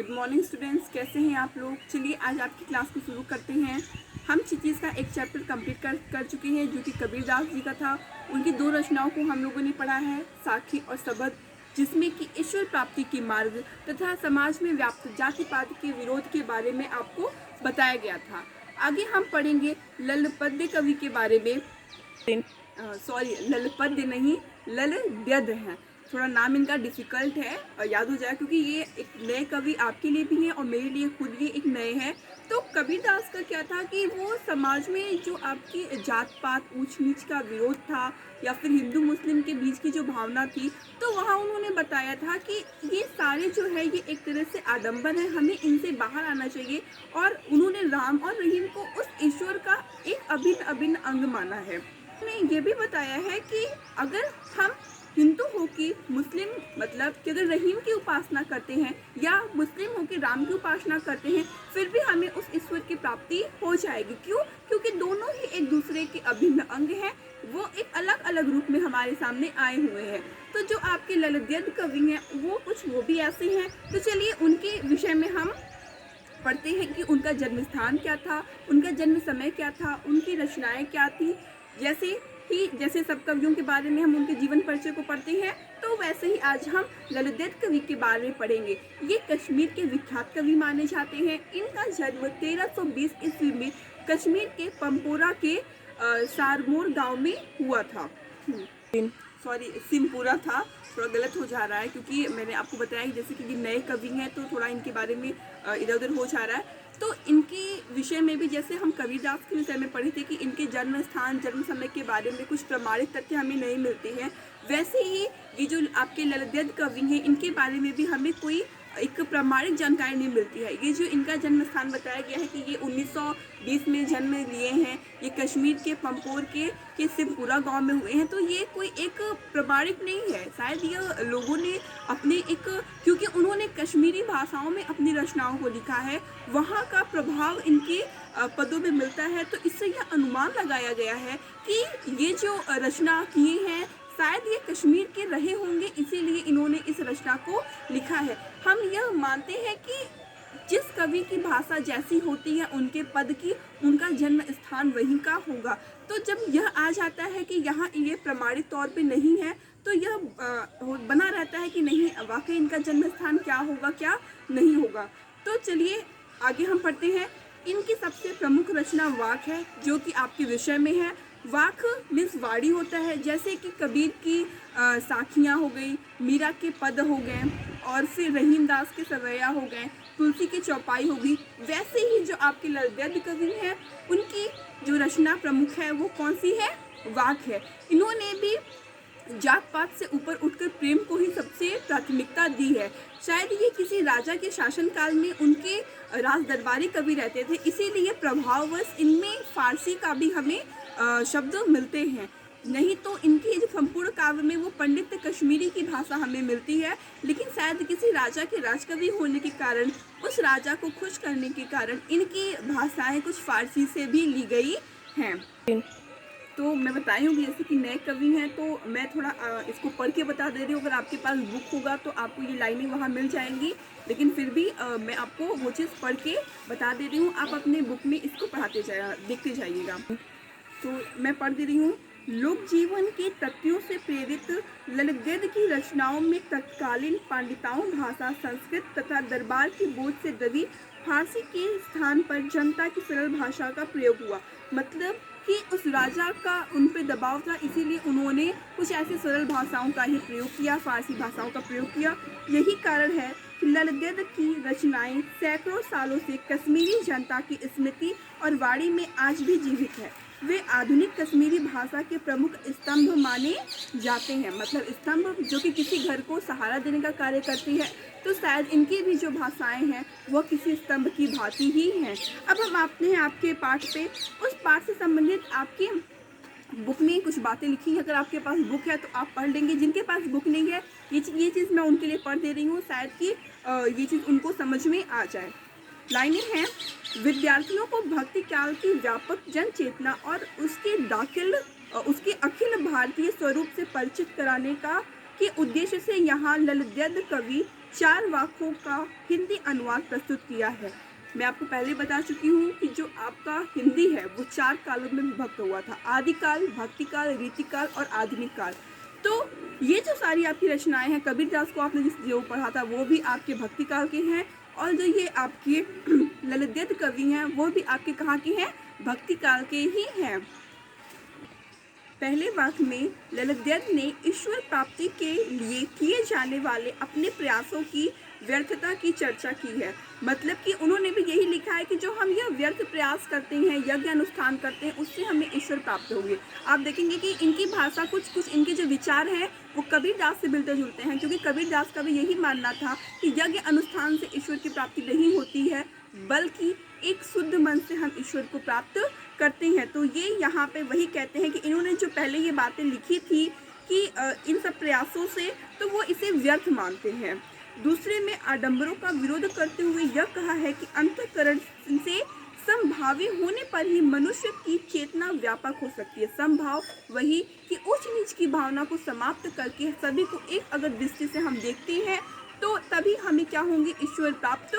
Good morning students, कैसे हैं आप लोग। चलिए आज आपकी क्लास को शुरू करते हैं। हम चिचीज़ का एक चैप्टर कंप्लीट कर चुके हैं जो कि कबीरदास जी का था। उनकी दो रचनाओं को हम लोगों ने पढ़ा है, साखी और सबद, जिसमें कि ईश्वर प्राप्ति के मार्ग तथा समाज में व्याप्त जाति पाति के विरोध के बारे में आपको बताया गया था। आगे हम पढ़ेंगे ललपद्य कवि के बारे में। ललपद्य नहीं, ललद्यद है। थोड़ा नाम इनका डिफ़िकल्ट है और याद हो जाए, क्योंकि ये एक नए कवि आपके लिए भी हैं और मेरे लिए खुद भी एक नए हैं। तो कबीरदास का क्या था कि वो समाज में जो आपकी जात पात ऊंच नीच का विरोध था या फिर हिंदू मुस्लिम के बीच की जो भावना थी, तो वहाँ उन्होंने बताया था कि ये सारे जो है ये एक तरह से आडंबर है, हमें इनसे बाहर आना चाहिए। और उन्होंने राम और रहीम को उस ईश्वर का एक अभिन्न अंग माना है। उन्होंने ये भी बताया है कि अगर हम हिंदू हो कि मुस्लिम, मतलब कि अगर रहीम की उपासना करते हैं या मुस्लिम हो कि राम की उपासना करते हैं, फिर भी हमें उस ईश्वर की प्राप्ति हो जाएगी। क्यों? क्योंकि दोनों ही एक दूसरे के अभिन्न अंग हैं, वो एक अलग अलग रूप में हमारे सामने आए हुए हैं। तो जो आपके ललद्यद कवि हैं वो भी ऐसे हैं। तो चलिए उनके विषय में हम पढ़ते हैं कि उनका जन्म स्थान क्या था, उनका जन्म समय क्या था, उनकी रचनाएं क्या थी। जैसे सब कवियों के बारे में हम उनके जीवन परिचय को पढ़ते हैं, तो वैसे ही आज हम ललद्यद कवि के बारे में पढ़ेंगे। ये कश्मीर के विख्यात कवि माने जाते हैं। इनका जन्म 1320 ईस्वी में कश्मीर के पंपोरा के सारमोर गांव में हुआ था। सिमपुरा था, थोड़ा गलत हो जा रहा है क्योंकि मैंने आपको बताया कि जैसे कि ये नए कवि हैं तो थोड़ा इनके बारे में इधर उधर हो जा रहा है। तो इनके विषय में भी जैसे हम कबीरदास के विषय में पढ़े थे कि इनके जन्म स्थान जन्म समय के बारे में कुछ प्रमाणित तथ्य हमें नहीं मिलते हैं, वैसे ही ये जो आपके ललद्यद कवि हैं इनके बारे में भी हमें कोई एक प्रमाणिक जानकारी नहीं मिलती है। ये जो इनका जन्म स्थान बताया गया है कि ये 1920 में जन्म लिए हैं, ये कश्मीर के पंपोर के सिमपुरा गांव में हुए हैं। तो ये कोई एक प्रमाणिक नहीं है, शायद ये लोगों ने अपने एक, क्योंकि उन्होंने कश्मीरी भाषाओं में अपनी रचनाओं को लिखा है, वहाँ का प्रभाव इनके पदों में मिलता है। तो इससे यह अनुमान लगाया गया है कि ये जो रचना किए हैं शायद ये कश्मीर के रहे होंगे, इसीलिए इन्होंने इस रचना को लिखा है। हम यह मानते हैं कि जिस कवि की भाषा जैसी होती है उनके पद की, उनका जन्म स्थान वहीं का होगा। तो जब यह आ जाता है कि यहाँ ये प्रमाणित तौर पे नहीं है, तो यह बना रहता है कि नहीं वाकई इनका जन्म स्थान क्या होगा क्या नहीं होगा। तो चलिए आगे हम पढ़ते हैं। इनकी सबसे प्रमुख रचना वाक है, जो कि आपके विषय में है। वाक मीन्स वाणी होता है, जैसे कि कबीर की साखियाँ हो गई, मीरा के पद हो गए और फिर रहीमदास के सवैया हो गए, तुलसी की चौपाई हो गई। वैसे ही जो आपके ललद्यद कवि हैं उनकी जो रचना प्रमुख है वो कौन सी है? वाक है। इन्होंने भी जात पात से ऊपर उठकर प्रेम को ही सबसे प्राथमिकता दी है। शायद ये किसी राजा के शासनकाल में उनके राज दरबारी कवि रहते थे, इसीलिए प्रभाववश इनमें फारसी का भी हमें शब्द मिलते हैं। नहीं तो इनकी जो संपूर्ण काव्य में वो पंडित कश्मीरी की भाषा हमें मिलती है, लेकिन शायद किसी राजा के राजकवि होने के कारण, उस राजा को खुश करने के कारण इनकी भाषाएं कुछ फारसी से भी ली गई हैं। तो मैं बताई हूँ कि जैसे कि नए कवि हैं तो मैं थोड़ा इसको पढ़ के बता दे रही हूँ। अगर आपके पास बुक होगा तो आपको ये लाइनें वहाँ मिल जाएंगी, लेकिन फिर भी मैं आपको वो चीज़ पढ़ के बता दे रही हूँ। आप अपने बुक में इसको देखते जाइएगा। तो मैं पढ़ दे रही हूँ। लोक जीवन के तथ्यों से प्रेरित ललद्यद की रचनाओं में तत्कालीन पांडिताओं भाषा संस्कृत तथा दरबार की बोझ से दबी फारसी के स्थान पर जनता की सरल भाषा का प्रयोग हुआ। मतलब कि उस राजा का उन पे दबाव था, इसीलिए उन्होंने कुछ ऐसी सरल भाषाओं का ही प्रयोग किया, फारसी भाषाओं का प्रयोग किया। यही कारण है कि ललद्यद की रचनाएं सैकड़ों सालों से कश्मीरी जनता की स्मृति और वाणी में आज भी जीवित है। वे आधुनिक कश्मीरी भाषा के प्रमुख स्तंभ माने जाते हैं। मतलब स्तंभ जो कि किसी घर को सहारा देने का कार्य करती है, तो शायद इनकी भी जो भाषाएं हैं वह किसी स्तंभ की भांति ही हैं। अब हम आते हैं आपके पाठ पे। उस पाठ से संबंधित आपकी बुक में कुछ बातें लिखी हैं। अगर आपके पास बुक है तो आप पढ़ लेंगे, जिनके पास बुक नहीं है ये चीज़ मैं उनके लिए पढ़ दे रही हूँ, शायद कि ये चीज़ उनको समझ में आ जाए। लाइनें हैं। विद्यार्थियों को भक्ति काल की व्यापक जन चेतना और उसके अखिल भारतीय स्वरूप से परिचित कराने का के उद्देश्य से यहाँ ललद्यद कवि 4 वाक्यों का हिंदी अनुवाद प्रस्तुत किया है। मैं आपको पहले बता चुकी हूँ कि जो आपका हिंदी है वो 4 कालों में विभक्त हुआ था, आदिकाल, भक्तिकाल, रीतिकाल और आधुनिक काल। तो ये जो सारी आपकी रचनाएं हैं, कबीरदास को आपने जो पढ़ा था वो भी आपके भक्ति काल के हैं, और जो ये आपके ललित कवि हैं वो भी आपके कहाँ के हैं, भक्ति काल के ही हैं। पहले वाक्य में ललित ने ईश्वर प्राप्ति के लिए किए जाने वाले अपने प्रयासों की व्यर्थता की चर्चा की है। मतलब कि उन्होंने भी यही लिखा है कि जो हम यह व्यर्थ प्रयास करते हैं, यज्ञ अनुष्ठान करते हैं, उससे हमें ईश्वर प्राप्त होंगे। आप देखेंगे कि इनकी भाषा कुछ इनके जो विचार हैं वो कबीरदास से मिलते जुलते हैं, क्योंकि कबीरदास का भी यही मानना था कि यज्ञ अनुष्ठान से ईश्वर की प्राप्ति नहीं होती है, बल्कि एक शुद्ध मन से हम ईश्वर को प्राप्त करते हैं। तो ये यहाँ पे वही कहते हैं कि इन्होंने जो पहले ये बातें लिखी थी कि इन सब प्रयासों से, तो वो इसे व्यर्थ मानते हैं। दूसरे में आडंबरों का विरोध करते हुए यह कहा है कि अंतःकरण से समभावी होने पर ही मनुष्य की चेतना व्यापक हो सकती है। समभाव वही कि उच्च नीच की भावना को समाप्त करके सभी को एक अगर दृष्टि से हम देखते हैं तो तभी हमें क्या होंगे, ईश्वर प्राप्त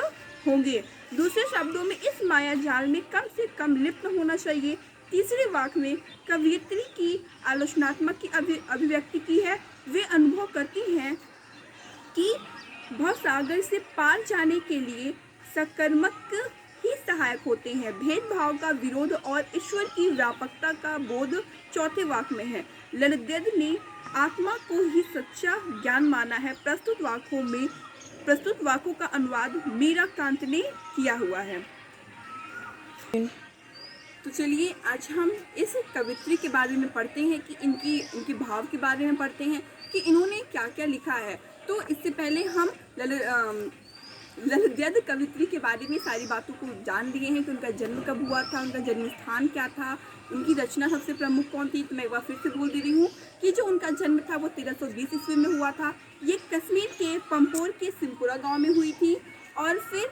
होंगे। दूसरे शब्दों में इस माया जाल में कम से कम लिप्त होना चाहिए। तीसरे वाक्य में कवयित्री की आलोचनात्मक की अभिव्यक्ति की है। वे अनुभव करती हैं कि भवसागर से पार जाने के लिए सकर्मक ही सहायक होते हैं। भेदभाव का विरोध और ईश्वर की व्यापकता का बोध चौथे वाक्य में है। ललित ने आत्मा को ही सच्चा ज्ञान माना है। प्रस्तुत वाक्यों का अनुवाद मीराकांत ने किया हुआ है। तो चलिए आज हम इस कवित्री के बारे में पढ़ते हैं कि इनकी भाव के बारे में पढ़ते हैं कि इन्होंने क्या क्या लिखा है। तो इससे पहले हम ललित कवित्री के बारे में सारी बातों को जान लिए हैं कि उनका जन्म कब हुआ था, उनका जन्म स्थान क्या था, उनकी रचना सबसे प्रमुख कौन थी। तो मैं एक बार फिर से बोल दे रही हूँ कि जो उनका जन्म था वो 1320 ईस्वी में हुआ था। ये कश्मीर के पंपोर के सिलपुरा गांव में हुई थी। और फिर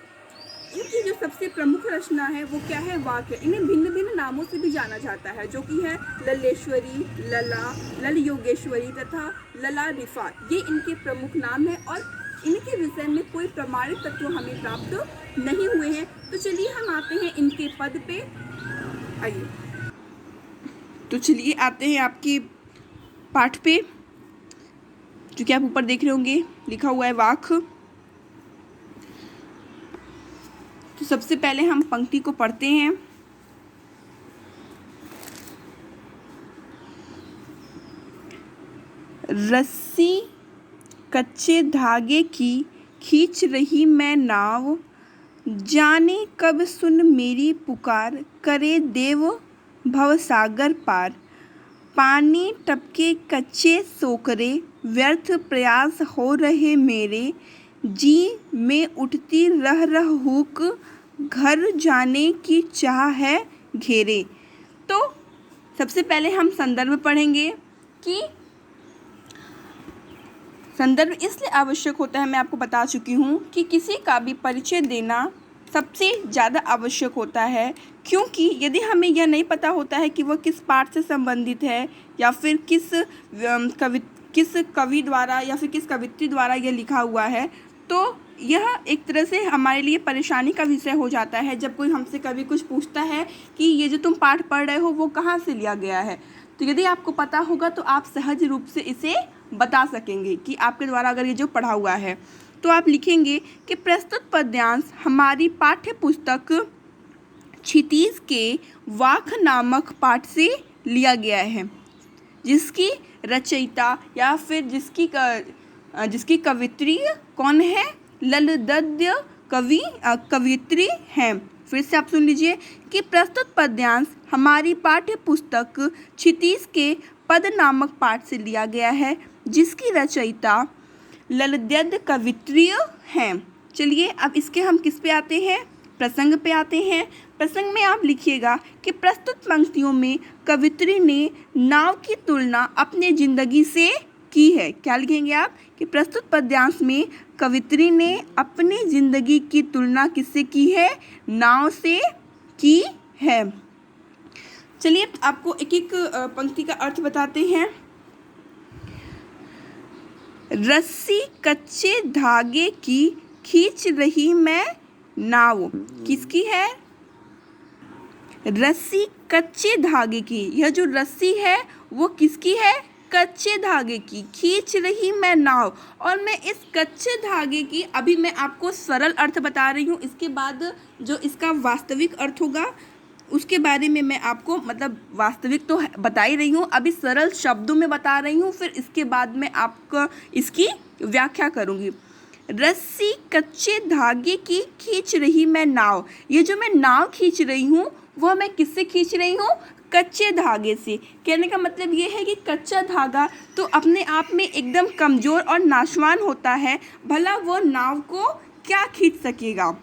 इनकी जो सबसे प्रमुख रचना है वो क्या है, वाक्य। इन्हें भिन्न भिन्न नामों से भी जाना जाता है, जो कि है ललेश्वरी, लला, लल योगेश्वरी तथा लला रिफा। ये इनके प्रमुख नाम है और इनके विषय में कोई प्रमाणित तत्व हमें प्राप्त नहीं हुए हैं। तो चलिए हम आते हैं इनके पद पे। आइए, तो चलिए आते हैं आपके पाठ पे, जो कि आप ऊपर देख रहे होंगे लिखा हुआ है वाक्य। तो सबसे पहले हम पंक्ति को पढ़ते हैं। रस्सी कच्चे धागे की खींच रही मैं नाव, जाने कब सुन मेरी पुकार, करे देव भवसागर पार। पानी टपके कच्चे सोकरे, व्यर्थ प्रयास हो रहे मेरे, जी में उठती रह हुक, घर जाने की चाह है घेरे। तो सबसे पहले हम संदर्भ पढ़ेंगे कि संदर्भ इसलिए आवश्यक होता है, मैं आपको बता चुकी हूँ कि किसी का भी परिचय देना सबसे ज़्यादा आवश्यक होता है, क्योंकि यदि हमें यह नहीं पता होता है कि वह किस पाठ से संबंधित है या फिर किस कवि द्वारा या फिर किस कवित्री द्वारा यह लिखा हुआ है, तो यह एक तरह से हमारे लिए परेशानी का विषय हो जाता है जब कोई हमसे कभी कुछ पूछता है कि ये जो तुम पाठ पढ़ रहे हो वो कहाँ से लिया गया है। तो यदि आपको पता होगा तो आप सहज रूप से इसे बता सकेंगे कि आपके द्वारा अगर ये जो पढ़ा हुआ है। तो आप लिखेंगे कि प्रस्तुत पद्यांश हमारी पाठ्य पुस्तक क्षितिज के वाक नामक पाठ से लिया गया है, जिसकी रचयिता या फिर जिसकी कवित्री कौन है, ललित कवित्री हैं। फिर से आप सुन लीजिए कि प्रस्तुत पद्यांश हमारी पाठ्य पुस्तक क्षितिज के पद नामक पाठ से लिया गया है, जिसकी रचयिता ललित कवित्री हैं। चलिए अब इसके हम किस पे आते हैं, प्रसंग पे आते हैं। प्रसंग में आप लिखिएगा कि प्रस्तुत पंक्तियों में कवित्री ने नाव की तुलना अपने जिंदगी से की है। क्या लिखेंगे आप कि प्रस्तुत पद्यांश में कवित्री ने अपनी जिंदगी की तुलना किससे की है, नाव से की है। चलिए आपको एक एक पंक्ति का अर्थ बताते हैं। रस्सी कच्चे धागे की खींच रही मैं नाव। किसकी है? रस्सी कच्चे धागे की। यह जो रस्सी है वो किसकी है? कच्चे धागे की। खींच रही मैं नाव। और मैं इस कच्चे धागे की अभी मैं आपको सरल अर्थ बता रही हूँ, इसके बाद जो इसका वास्तविक अर्थ होगा उसके बारे में मैं आपको मतलब वास्तविक तो बता ही रही हूँ, अभी सरल शब्दों में बता रही हूँ, फिर इसके बाद मैं आपको इसकी व्याख्या करूँगी। रस्सी कच्चे धागे की खींच रही मैं नाव। ये जो मैं नाव खींच रही हूँ वह मैं किससे खींच रही हूँ? कच्चे धागे से। कहने का मतलब ये है कि कच्चा धागा तो अपने आप में एकदम कमज़ोर और नाशवान होता है, भला वो नाव को क्या खींच सकेगा।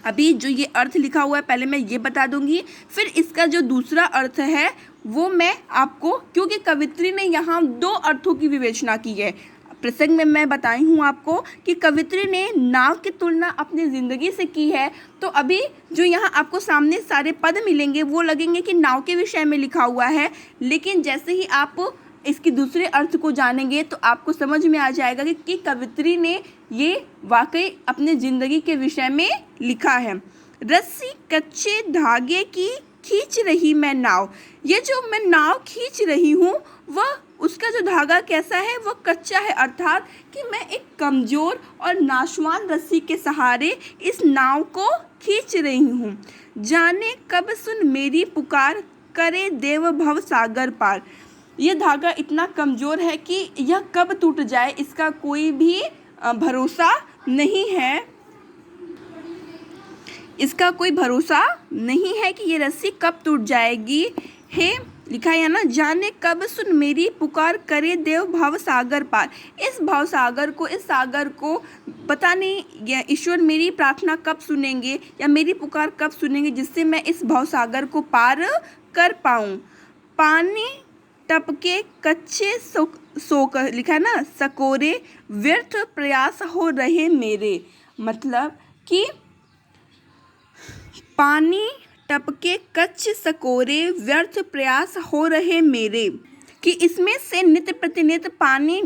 अभी जो ये अर्थ लिखा हुआ है पहले मैं ये बता दूंगी, फिर इसका जो दूसरा अर्थ है वो मैं आपको, क्योंकि कवित्री ने यहाँ दो अर्थों की विवेचना की है। प्रसंग में मैं बताई हूँ आपको कि कवित्री ने नाव की तुलना अपनी ज़िंदगी से की है, तो अभी जो यहाँ आपको सामने सारे पद मिलेंगे वो लगेंगे कि नाव के विषय में लिखा हुआ है, लेकिन जैसे ही आप इसके दूसरे अर्थ को जानेंगे तो आपको समझ में आ जाएगा कि कवित्री ने ये वाकई अपने ज़िंदगी के विषय में लिखा है। रस्सी कच्चे धागे की खींच रही मैं नाव। ये जो मैं नाव खींच रही हूँ वह उसका जो धागा कैसा है? वो कच्चा है, अर्थात कि मैं एक कमज़ोर और नाशवान रस्सी के सहारे इस नाव को खींच रही हूँ। जाने कब सुन मेरी पुकार, करे देव भव सागर पार। यह धागा इतना कमज़ोर है कि यह कब टूट जाए इसका कोई भी भरोसा नहीं है। इसका कोई भरोसा नहीं है कि ये रस्सी कब टूट जाएगी। हे लिखा है ना, जाने कब सुन मेरी पुकार, करे देव भव सागर पार। इस भव सागर को, इस सागर को पता नहीं ईश्वर मेरी प्रार्थना कब सुनेंगे या मेरी पुकार कब सुनेंगे, जिससे मैं इस भव सागर को पार कर पाऊँ। पानी टपके कच्चे सोक लिखा है ना, सकोरे व्यर्थ प्रयास हो रहे मेरे। मतलब कि पानी टपके कच्चे सकोरे व्यर्थ प्रयास हो रहे मेरे, कि इसमें से नित्य प्रतिनित्य पानी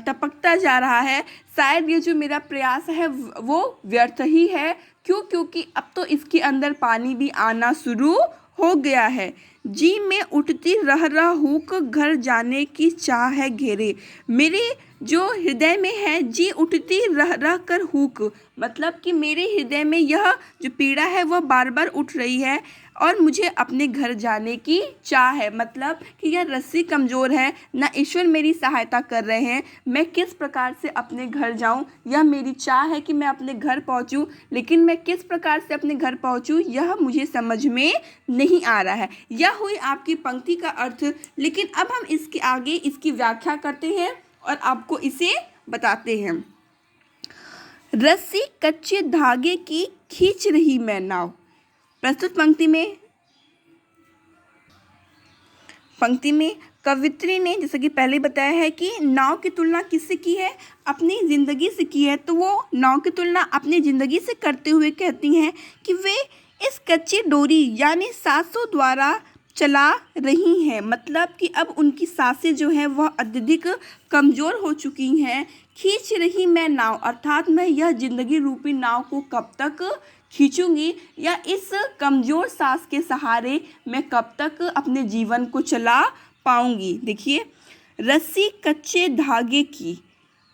टपकता जा रहा है, शायद ये जो मेरा प्रयास है वो व्यर्थ ही है। क्यों? क्योंकि अब तो इसके अंदर पानी भी आना शुरू हो गया है। जी में उठती रह हुक, घर जाने की चाह है घेरे। मेरे जो हृदय में है जी उठती रह कर हुक, मतलब कि मेरे हृदय में यह जो पीड़ा है वह बार बार उठ रही है और मुझे अपने घर जाने की चाह है। मतलब कि यह रस्सी कमज़ोर है, ना ईश्वर मेरी सहायता कर रहे हैं, मैं किस प्रकार से अपने घर जाऊं, यह मेरी चाह है कि मैं अपने घर पहुंचूं, लेकिन मैं किस प्रकार से अपने घर पहुंचूं यह मुझे समझ में नहीं आ रहा है। यह हुई आपकी पंक्ति का अर्थ, लेकिन अब हम इसके आगे इसकी व्याख्या करते हैं और आपको इसे बताते हैं। रस्सी कच्चे धागे की खींच रही मैं नाव। प्रस्तुत पंक्ति में कवित्री ने जैसा कि पहले बताया है कि नाव की तुलना किससे की है? अपनी ज़िंदगी से की है। तो वो नाव की तुलना अपनी ज़िंदगी से करते हुए कहती हैं कि वे इस कच्ची डोरी यानी सांसों द्वारा चला रही हैं। मतलब कि अब उनकी सांसें जो हैं वह अत्यधिक कमज़ोर हो चुकी हैं। खींच रही मैं नाव, अर्थात मैं यह ज़िंदगी रूपी नाव को कब तक खींचूंगी या इस कमज़ोर सांस के सहारे मैं कब तक अपने जीवन को चला पाऊंगी। देखिए, रस्सी कच्चे धागे की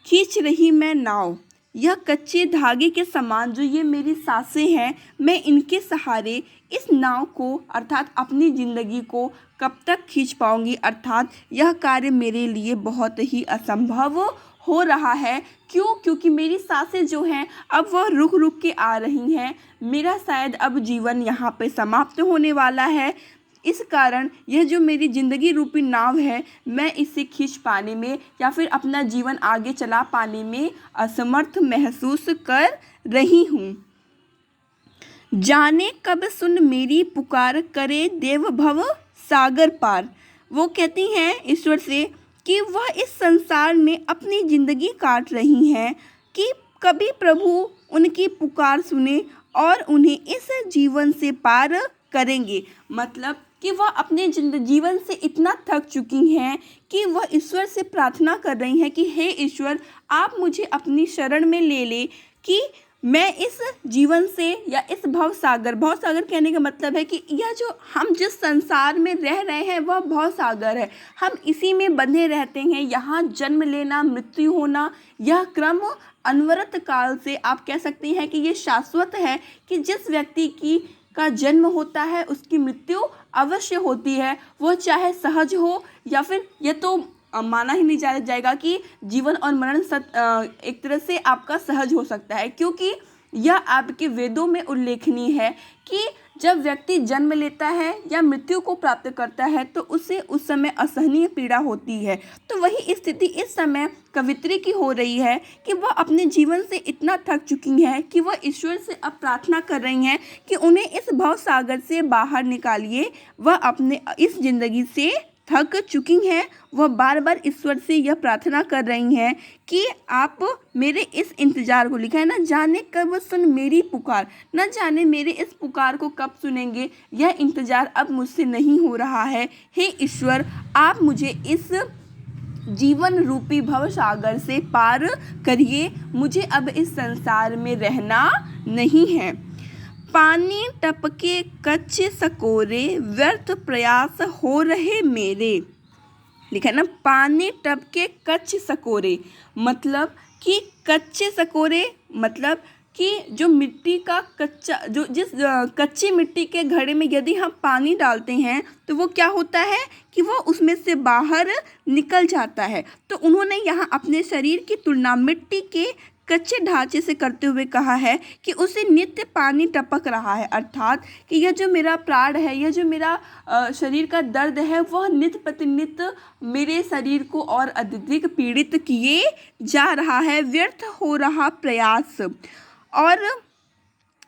खींच रही मैं नाव। यह कच्चे धागे के समान जो ये मेरी सांसें हैं, मैं इनके सहारे इस नाव को अर्थात अपनी ज़िंदगी को कब तक खींच पाऊंगी। अर्थात यह कार्य मेरे लिए बहुत ही असंभव हो रहा है। क्यों? क्योंकि मेरी सांसें जो हैं अब वह रुक रुक के आ रही हैं। मेरा शायद अब जीवन यहाँ पे समाप्त होने वाला है। इस कारण यह जो मेरी ज़िंदगी रूपी नाव है, मैं इसे खींच पाने में या फिर अपना जीवन आगे चला पाने में असमर्थ महसूस कर रही हूँ। जाने कब सुन मेरी पुकार, करे देव भव सागर पार। वो कहती हैं ईश्वर से कि वह इस संसार में अपनी ज़िंदगी काट रही हैं, कि कभी प्रभु उनकी पुकार सुने और उन्हें इस जीवन से पार करेंगे। मतलब कि वह अपने जीवन से इतना थक चुकी हैं कि वह ईश्वर से प्रार्थना कर रही हैं कि हे ईश्वर, आप मुझे अपनी शरण में ले ले कि मैं इस जीवन से या इस भव सागर कहने का मतलब है कि यह जो हम जिस संसार में रह रहे हैं वह भव सागर है। हम इसी में बंधे रहते हैं। यहाँ जन्म लेना, मृत्यु होना, यह क्रम अनवरत काल से आप कह सकते हैं कि ये शाश्वत है कि जिस व्यक्ति की का जन्म होता है उसकी मृत्यु अवश्य होती है। वह चाहे सहज हो या फिर यह तो माना ही नहीं जाएगा कि जीवन और मरण एक तरह से आपका सहज हो सकता है, क्योंकि यह आपके वेदों में उल्लेखनीय है कि जब व्यक्ति जन्म लेता है या मृत्यु को प्राप्त करता है तो उसे उस समय असहनीय पीड़ा होती है। तो वही स्थिति इस समय कवित्री की हो रही है कि वह अपने जीवन से इतना थक चुकी हैं कि वह ईश्वर से अब प्रार्थना कर रही हैं कि उन्हें इस भव सागर से बाहर निकालिए। वह अपने इस जिंदगी से थक चुकी हैं। वह बार बार ईश्वर से यह प्रार्थना कर रही हैं कि आप मेरे इस इंतज़ार को, लिखा है ना, जाने कब सुन मेरी पुकार, न जाने मेरे इस पुकार को कब सुनेंगे। यह इंतज़ार अब मुझसे नहीं हो रहा है। हे ईश्वर, आप मुझे इस जीवन रूपी भव सागर से पार करिए। मुझे अब इस संसार में रहना नहीं है। पानी टपके कच्चे सकोरे, व्यर्थ प्रयास हो रहे मेरे। लिखा है ना, पानी टपके कच्चे सकोरे, मतलब कि कच्चे सकोरे मतलब कि जो मिट्टी का कच्चा, जो जिस कच्ची मिट्टी के घड़े में यदि हम पानी डालते हैं तो वो क्या होता है कि वो उसमें से बाहर निकल जाता है। तो उन्होंने यहाँ अपने शरीर की तुलना मिट्टी के कच्चे ढांचे से करते हुए कहा है कि उसे नित्य पानी टपक रहा है, अर्थात कि यह जो मेरा प्राण है, यह जो मेरा शरीर का दर्द है, वह नित्य प्रतिनित मेरे शरीर को और अत्यधिक पीड़ित किए जा रहा है। व्यर्थ हो रहा प्रयास, और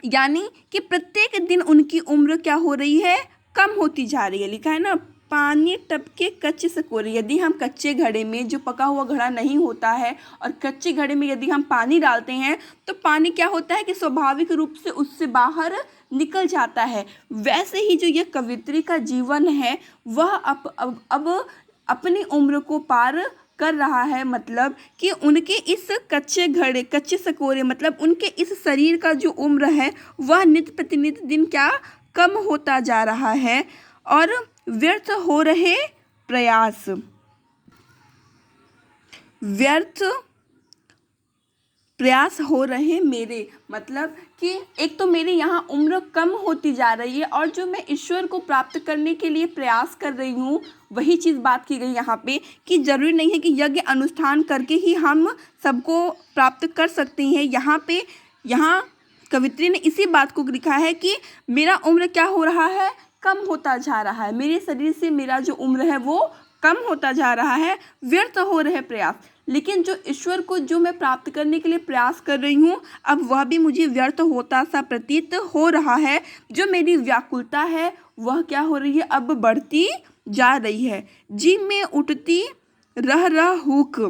यानी कि प्रत्येक दिन उनकी उम्र क्या हो रही है, कम होती जा रही है। लिखा है ना, पानी टपके कच्चे सकोरे, यदि हम कच्चे घड़े में, जो पका हुआ घड़ा नहीं होता है, और कच्चे घड़े में यदि हम पानी डालते हैं तो पानी क्या होता है कि स्वाभाविक रूप से उससे बाहर निकल जाता है। वैसे ही जो ये कवित्री का जीवन है वह अब अपनी उम्र को पार कर रहा है, मतलब कि उनके इस कच्चे सकोरे मतलब उनके इस शरीर का जो उम्र है वह नित्य प्रतिनित्य दिन क्या कम होता जा रहा है। और व्यर्थ हो रहे प्रयास, व्यर्थ प्रयास हो रहे मेरे, मतलब कि एक तो मेरी यहाँ उम्र कम होती जा रही है और जो मैं ईश्वर को प्राप्त करने के लिए प्रयास कर रही हूँ वही चीज़ बात की गई यहाँ पे कि ज़रूरी नहीं है कि यज्ञ अनुष्ठान करके ही हम सबको प्राप्त कर सकते हैं। यहाँ कवित्री ने इसी बात को लिखा है कि मेरा उम्र क्या हो रहा है, कम होता जा रहा है, मेरे शरीर से मेरा जो उम्र है वो कम होता जा रहा है, व्यर्थ हो रहे प्रयास। लेकिन जो ईश्वर को जो मैं प्राप्त करने के लिए प्रयास कर रही हूँ अब वह भी मुझे व्यर्थ होता सा प्रतीत हो रहा है। जो मेरी व्याकुलता है वह क्या हो रही है, अब बढ़ती जा रही है। जी में उठती रह हुक,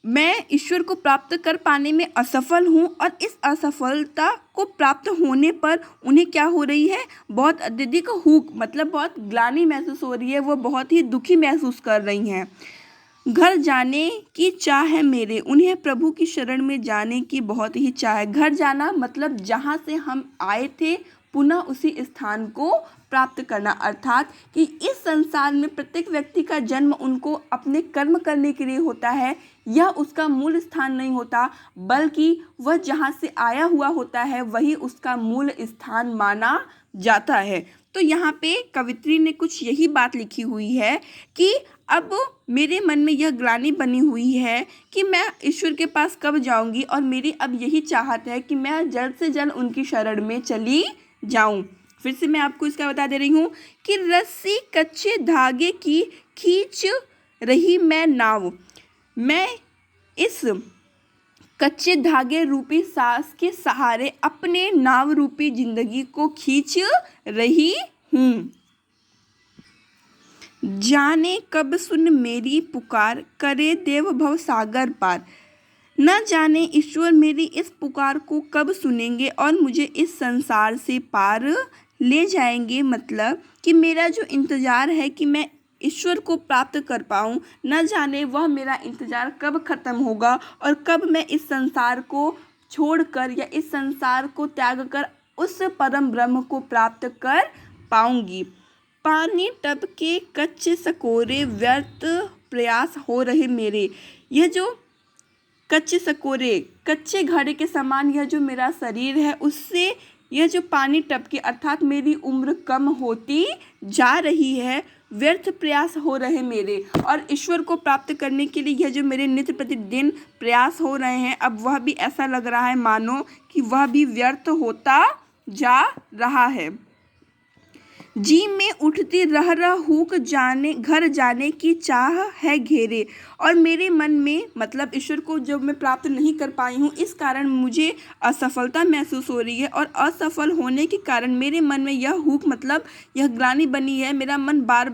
मैं ईश्वर को प्राप्त कर पाने में असफल हूँ और इस असफलता को प्राप्त होने पर उन्हें क्या हो रही है, बहुत अत्यधिक हुक मतलब बहुत ग्लानि महसूस हो रही है, वो बहुत ही दुखी महसूस कर रही हैं। घर जाने की चाह है मेरे, उन्हें प्रभु की शरण में जाने की बहुत ही चाह है। घर जाना मतलब जहाँ से हम आए थे पुनः उसी स्थान को प्राप्त करना, अर्थात कि इस संसार में प्रत्येक व्यक्ति का जन्म उनको अपने कर्म करने के लिए होता है। यह उसका मूल स्थान नहीं होता बल्कि वह जहाँ से आया हुआ होता है वही उसका मूल स्थान माना जाता है। तो यहाँ पे कवित्री ने कुछ यही बात लिखी हुई है कि अब मेरे मन में यह ग्लानि बनी हुई है कि मैं ईश्वर के पास कब जाऊंगी और मेरी अब यही चाहत है कि मैं जल्द से जल्द उनकी शरण में चली जाऊं। फिर से मैं आपको इसका बता दे रही हूँ कि रस्सी कच्चे धागे की खींच रही मैं नाव, मैं इस कच्चे धागे रूपी सांस के सहारे अपने नाव रूपी जिंदगी को खींच रही हूँ। जाने कब सुन मेरी पुकार, करे देव भव सागर पार। न जाने ईश्वर मेरी इस पुकार को कब सुनेंगे और मुझे इस संसार से पार ले जाएंगे, मतलब कि मेरा जो इंतज़ार है कि मैं ईश्वर को प्राप्त कर पाऊँ, न जाने वह मेरा इंतज़ार कब ख़त्म होगा और कब मैं इस संसार को छोड़कर या इस संसार को त्याग कर उस परम ब्रह्म को प्राप्त कर पाऊंगी। पानी टब के कच्चे सकोरे व्यर्थ प्रयास हो रहे मेरे। यह जो कच्चे सकोरे, कच्चे घड़े के समान यह जो मेरा शरीर है, उससे यह जो पानी टपके अर्थात मेरी उम्र कम होती जा रही है, व्यर्थ प्रयास हो रहे मेरे। और ईश्वर को प्राप्त करने के लिए यह जो मेरे नित्य प्रतिदिन प्रयास हो रहे हैं, अब वह भी ऐसा लग रहा है मानो कि वह भी व्यर्थ होता जा रहा है। जी में उठती रह रह हुक जाने घर जाने की चाह है घेरे। और मेरे मन में, मतलब ईश्वर को जब मैं प्राप्त नहीं कर पाई हूँ, इस कारण मुझे असफलता महसूस हो रही है। और असफल होने के कारण मेरे मन में यह हुक, मतलब यह ग्लानि बनी है। मेरा मन बार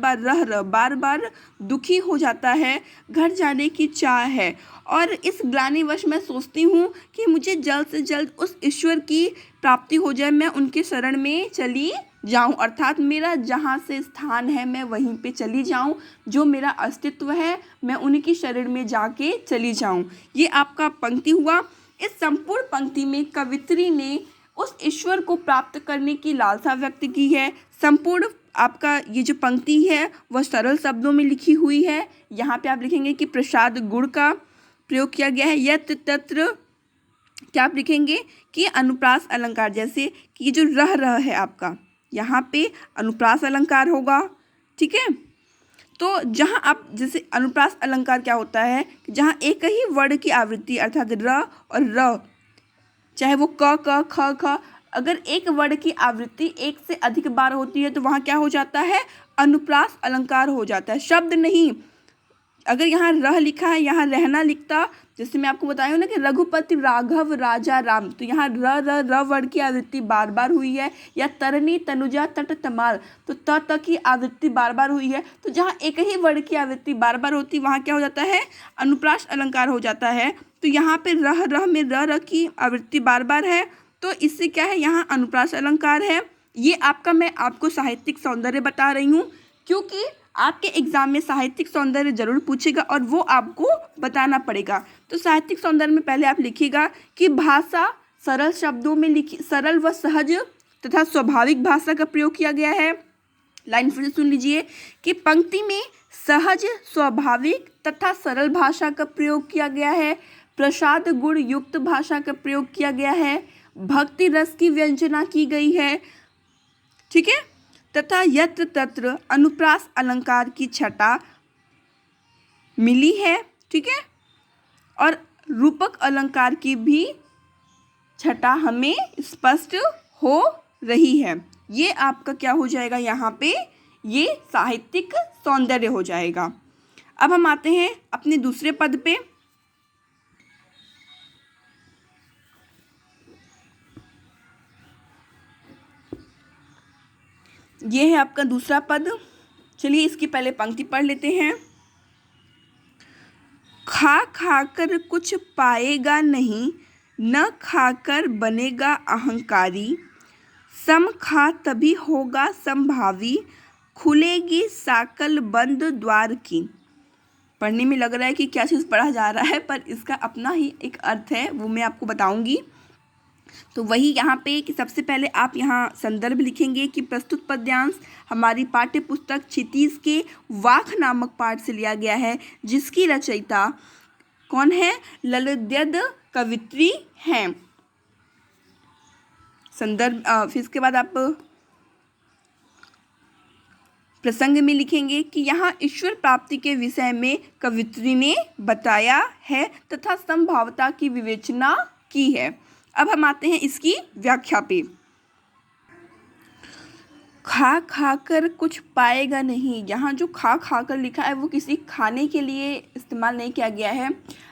बार दुखी हो जाता है, घर जाने की चाह है। और इस ग्लानिवश मैं सोचती हूँ कि मुझे जल्द से जल्द उस ईश्वर की प्राप्ति हो जाए, मैं उनके शरण में चली जाऊं, अर्थात मेरा जहाँ से स्थान है मैं वहीं पे चली जाऊं, जो मेरा अस्तित्व है मैं उनकी शरण में जाके चली जाऊं। ये आपका पंक्ति हुआ। इस संपूर्ण पंक्ति में कवित्री ने उस ईश्वर को प्राप्त करने की लालसा व्यक्त की है। संपूर्ण आपका ये जो पंक्ति है वह सरल शब्दों में लिखी हुई है। यहाँ पे आप लिखेंगे कि प्रसाद गुण का प्रयोग किया गया है। यत्र तत्र क्या आप लिखेंगे कि अनुप्रास अलंकार, जैसे कि ये जो रह है आपका, यहाँ पे अनुप्रास अलंकार होगा। ठीक है, तो जहाँ आप जैसे अनुप्रास अलंकार क्या होता है कि जहाँ एक ही वर्ण की आवृत्ति अर्थात र और र, चाहे वो क ख ख, अगर एक वर्ण की आवृत्ति एक से अधिक बार होती है तो वहाँ क्या हो जाता है, अनुप्रास अलंकार हो जाता है, शब्द नहीं। अगर यहाँ रह लिखा है, यहाँ रहना लिखता, जैसे मैं आपको बताया हूँ ना कि रघुपति राघव राजा राम, तो यहाँ र वर्ण की आवृत्ति बार बार हुई है। या तरनी तनुजा तट तमाल, तो त की आवृत्ति बार बार हुई है। तो जहाँ एक ही वर्ण की आवृत्ति बार बार होती, वहाँ क्या हो जाता है, अनुप्रास अलंकार हो जाता है। तो यहाँ पे रह में र की आवृत्ति बार बार है, तो इससे क्या है, यहाँ अनुप्रास अलंकार है। ये आपका, मैं आपको साहित्यिक सौंदर्य बता रही हूँ, क्योंकि आपके एग्जाम में साहित्यिक सौंदर्य जरूर पूछेगा और वो आपको बताना पड़ेगा। तो साहित्यिक सौंदर्य में पहले आप लिखिएगा कि भाषा सरल शब्दों में लिखी, सरल व सहज तथा स्वाभाविक भाषा का प्रयोग किया गया है। लाइन फिर से सुन लीजिए कि पंक्ति में सहज, स्वाभाविक तथा सरल भाषा का प्रयोग किया गया है। प्रसाद गुण युक्त भाषा का प्रयोग किया गया है। भक्ति रस की व्यंजना की गई है। ठीक है, तथा यत्र तत्र अनुप्रास अलंकार की छटा मिली है। ठीक है, और रूपक अलंकार की भी छटा हमें स्पष्ट हो रही है। ये आपका क्या हो जाएगा, यहाँ पे ये साहित्यिक सौंदर्य हो जाएगा। अब हम आते हैं अपने दूसरे पद पे। ये है आपका दूसरा पद। चलिए इसकी पहले पंक्ति पढ़ लेते हैं। खा खाकर कुछ पाएगा नहीं, न खाकर बनेगा अहंकारी। सम खा तभी होगा संभावी, खुलेगी साकल बंद द्वार की। पढ़ने में लग रहा है कि क्या चीज़ पढ़ा जा रहा है, पर इसका अपना ही एक अर्थ है, वो मैं आपको बताऊंगी। तो वही यहाँ पे कि सबसे पहले आप यहाँ संदर्भ लिखेंगे कि प्रस्तुत पद्यांश हमारी पाठ्य पुस्तक क्षितिज के वाक नामक पाठ से लिया गया है, जिसकी रचयिता कौन है, ललितगद्य कवित्री हैं। संदर्भ फिर इसके बाद आप प्रसंग में लिखेंगे कि यहाँ ईश्वर प्राप्ति के विषय में कवित्री ने बताया है तथा संभावता की विवेचना की है। अब हम आते हैं इसकी व्याख्या पे। खा खाकर कुछ पाएगा नहीं, यहाँ जो खा खाकर लिखा है वो किसी खाने के लिए इस्तेमाल नहीं किया गया है।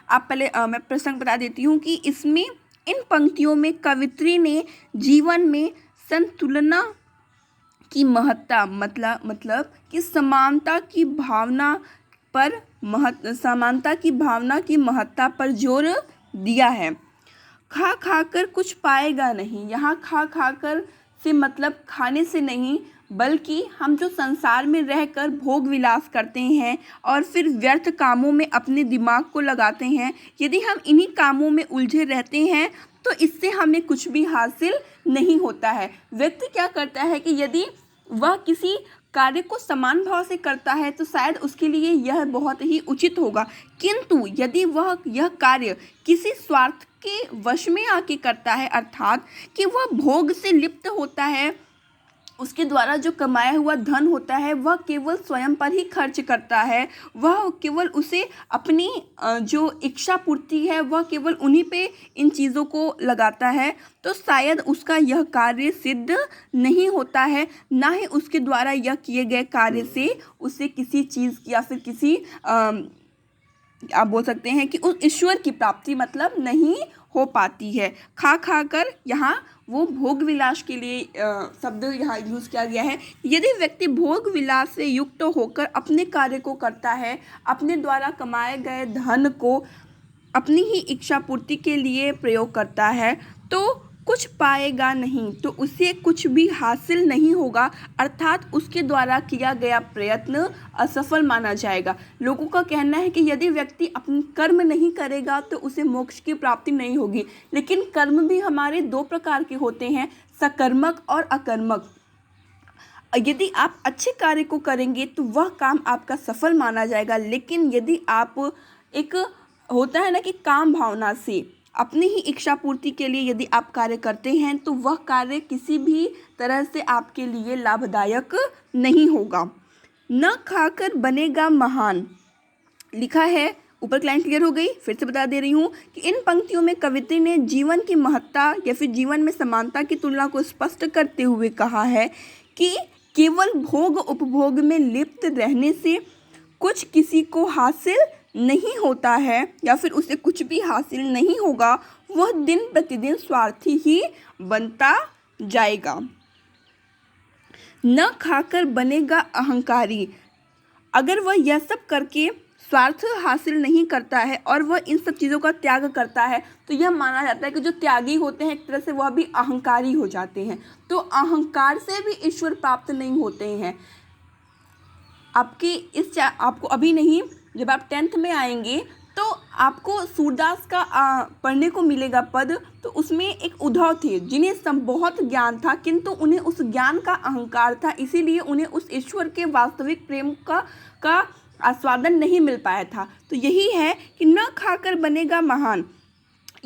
आप पहले मैं प्रसंग बता देती हूँ कि इसमें इन पंक्तियों में कवित्री ने जीवन में संतुलना की महत्ता, मतलब कि समानता की भावना की महत्ता पर जोर दिया है। खा खाकर कुछ पाएगा नहीं, यहाँ खा खाकर से मतलब खाने से नहीं, बल्कि हम जो संसार में रहकर भोग विलास करते हैं और फिर व्यर्थ कामों में अपने दिमाग को लगाते हैं, यदि हम इन्हीं कामों में उलझे रहते हैं तो इससे हमें कुछ भी हासिल नहीं होता है। व्यक्ति क्या करता है कि यदि वह किसी कार्य को समान भाव से करता है तो शायद उसके लिए यह बहुत ही उचित होगा, किंतु यदि वह यह कार्य किसी स्वार्थ के वश में आके करता है, अर्थात कि वह भोग से लिप्त होता है, उसके द्वारा जो कमाया हुआ धन होता है वह केवल स्वयं पर ही खर्च करता है, वह केवल उसे अपनी जो इच्छा पूर्ति है वह केवल उन्हीं पे इन चीज़ों को लगाता है, तो शायद उसका यह कार्य सिद्ध नहीं होता है, ना ही उसके द्वारा यह किए गए कार्य से उसे किसी चीज़ या फिर किसी आप बोल सकते हैं कि उस ईश्वर की प्राप्ति मतलब नहीं हो पाती है। खा खा कर यहाँ वो भोग विलास के लिए शब्द यहाँ यूज़ किया गया है। यदि व्यक्ति भोग विलास से युक्त होकर अपने कार्य को करता है, अपने द्वारा कमाए गए धन को अपनी ही इच्छा पूर्ति के लिए प्रयोग करता है, तो कुछ पाएगा नहीं, तो उसे कुछ भी हासिल नहीं होगा, अर्थात उसके द्वारा किया गया प्रयत्न असफल माना जाएगा। लोगों का कहना है कि यदि व्यक्ति अपने कर्म नहीं करेगा तो उसे मोक्ष की प्राप्ति नहीं होगी, लेकिन कर्म भी हमारे दो प्रकार के होते हैं, सकर्मक और अकर्मक। यदि आप अच्छे कार्य को करेंगे तो वह काम आपका सफल माना जाएगा, लेकिन यदि आप एक होता है ना कि काम भावना से अपनी ही इच्छा पूर्ति के लिए यदि आप कार्य करते हैं तो वह कार्य किसी भी तरह से आपके लिए लाभदायक नहीं होगा। न खाकर बनेगा महान, लिखा है, ऊपर की लाइन क्लियर हो गई, फिर से बता दे रही हूँ कि इन पंक्तियों में कवित्री ने जीवन की महत्ता या फिर जीवन में समानता की तुलना को स्पष्ट करते हुए कहा है कि केवल भोग उपभोग में लिप्त रहने से कुछ किसी को हासिल नहीं होता है या फिर उसे कुछ भी हासिल नहीं होगा, वह दिन प्रतिदिन स्वार्थी ही बनता जाएगा। न खाकर बनेगा अहंकारी, अगर वह यह सब करके स्वार्थ हासिल नहीं करता है और वह इन सब चीज़ों का त्याग करता है तो यह माना जाता है कि जो त्यागी होते हैं एक तरह से वह भी अहंकारी हो जाते हैं, तो अहंकार से भी ईश्वर प्राप्त नहीं होते हैं। आपको अभी नहीं, जब आप 10th में आएंगे तो आपको सूरदास का पढ़ने को मिलेगा पद, तो उसमें एक उद्धव थे जिन्हें बहुत ज्ञान था, किंतु उन्हें उस ज्ञान का अहंकार था, इसीलिए उन्हें उस ईश्वर के वास्तविक प्रेम का आस्वादन नहीं मिल पाया था। तो यही है कि न खाकर बनेगा महान।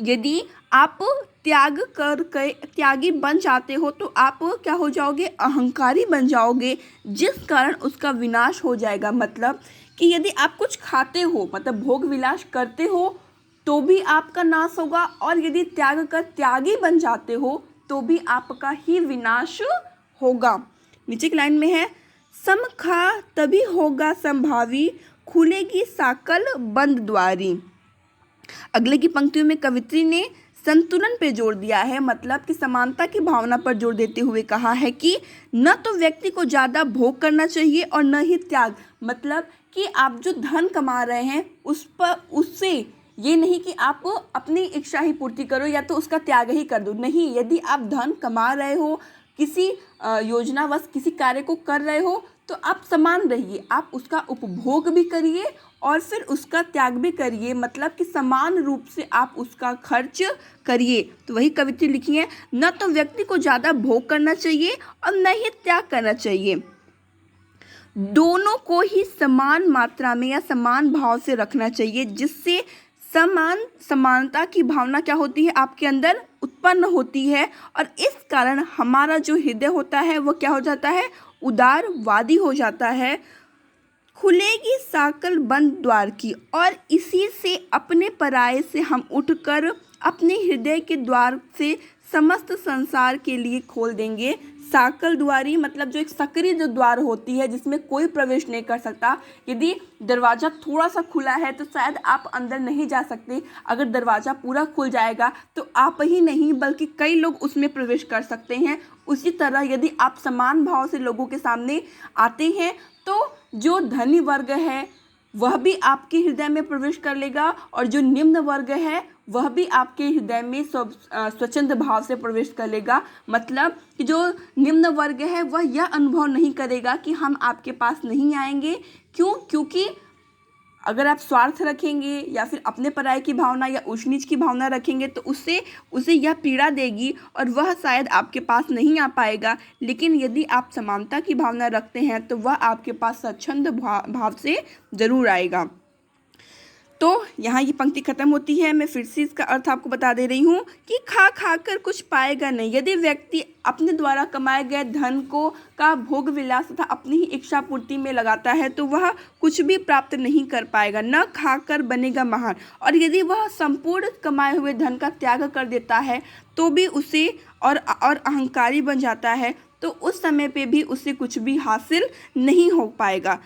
यदि आप त्यागी बन जाते हो तो आप क्या हो जाओगे, अहंकारी बन जाओगे, जिस कारण उसका विनाश हो जाएगा। मतलब कि यदि आप कुछ खाते हो मतलब भोग विलास करते हो तो भी आपका नाश होगा, और यदि त्याग कर त्यागी बन जाते हो तो भी आपका ही विनाश होगा। नीचे की लाइन में है, सम खा तभी होगा संभावी, खुलेगी साकल बंद द्वारी। अगले की पंक्तियों में कवित्री ने संतुलन पे जोर दिया है, मतलब कि समानता की भावना पर जोर देते हुए कहा है कि न तो व्यक्ति को ज़्यादा भोग करना चाहिए और न ही त्याग। मतलब कि आप जो धन कमा रहे हैं उससे ये नहीं कि आप अपनी इच्छा ही पूर्ति करो या तो उसका त्याग ही कर दो, नहीं। यदि आप धन कमा रहे हो, किसी योजनावश किसी कार्य को कर रहे हो तो आप समान रहिए, आप उसका उपभोग भी करिए और फिर उसका त्याग भी करिए, मतलब कि समान रूप से आप उसका खर्च करिए। तो वही कवित्री लिखी है, न तो व्यक्ति को ज़्यादा भोग करना चाहिए और न ही त्याग करना चाहिए, दोनों को ही समान मात्रा में या समान भाव से रखना चाहिए, जिससे समानता की भावना क्या होती है, आपके अंदर उत्पन्न होती है, और इस कारण हमारा जो हृदय होता है वो क्या हो जाता है, उदारवादी हो जाता है। खुलेगी साकल बंद द्वार की, और इसी से अपने पराये से हम उठकर अपने हृदय के द्वार से समस्त संसार के लिए खोल देंगे। साकल द्वारी मतलब जो एक सक्रिय जो द्वार होती है जिसमें कोई प्रवेश नहीं कर सकता। यदि दरवाज़ा थोड़ा सा खुला है तो शायद आप अंदर नहीं जा सकते, अगर दरवाज़ा पूरा खुल जाएगा तो आप ही नहीं बल्कि कई लोग उसमें प्रवेश कर सकते हैं। उसी तरह यदि आप समान भाव से लोगों के सामने आते हैं तो जो धनी वर्ग है वह भी आपके हृदय में प्रवेश कर लेगा और जो निम्न वर्ग है वह भी आपके हृदय में स्वच्छंद भाव से प्रवेश कर लेगा। मतलब कि जो निम्न वर्ग है वह यह अनुभव नहीं करेगा कि हम आपके पास नहीं आएंगे। क्यों? क्योंकि अगर आप स्वार्थ रखेंगे या फिर अपने पराये की भावना या ऊंच नीच की भावना रखेंगे तो उसे यह पीड़ा देगी और वह शायद आपके पास नहीं आ पाएगा। लेकिन यदि आप समानता की भावना रखते हैं तो वह आपके पास स्वच्छंद भाव से ज़रूर आएगा। तो यहाँ ये पंक्ति खत्म होती है। मैं फिर से इसका अर्थ आपको बता दे रही हूँ कि खा खा कर कुछ पाएगा नहीं। यदि व्यक्ति अपने द्वारा कमाए गए धन का भोग विलास तथा अपनी ही इच्छा पूर्ति में लगाता है तो वह कुछ भी प्राप्त नहीं कर पाएगा, न खाकर बनेगा महान। और यदि वह संपूर्ण कमाए हुए धन का त्याग कर देता है तो भी उसे और अहंकारी बन जाता है तो उस समय पे भी उसे कुछ भी हासिल नहीं हो पाएगा।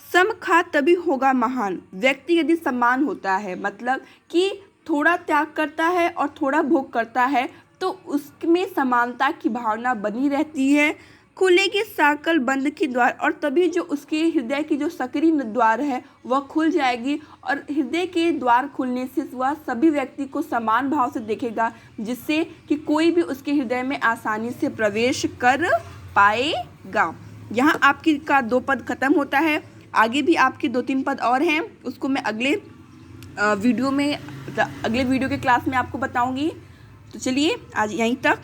सम खा तभी होगा महान। व्यक्ति यदि समान होता है, मतलब कि थोड़ा त्याग करता है और थोड़ा भोग करता है, तो उसमें समानता की भावना बनी रहती है। खुलेगी साकल बंद की द्वार, और तभी जो उसके हृदय की जो सकरी द्वार है वह खुल जाएगी और हृदय के द्वार खुलने से वह सभी व्यक्ति को समान भाव से देखेगा, जिससे कि कोई भी उसके हृदय में आसानी से प्रवेश कर पाएगा। यहाँ आपकी का 2 पद खत्म होता है। आगे भी आपके 2-3 पद और हैं, उसको मैं अगले वीडियो के क्लास में आपको बताऊंगी। तो चलिए आज यहीं तक।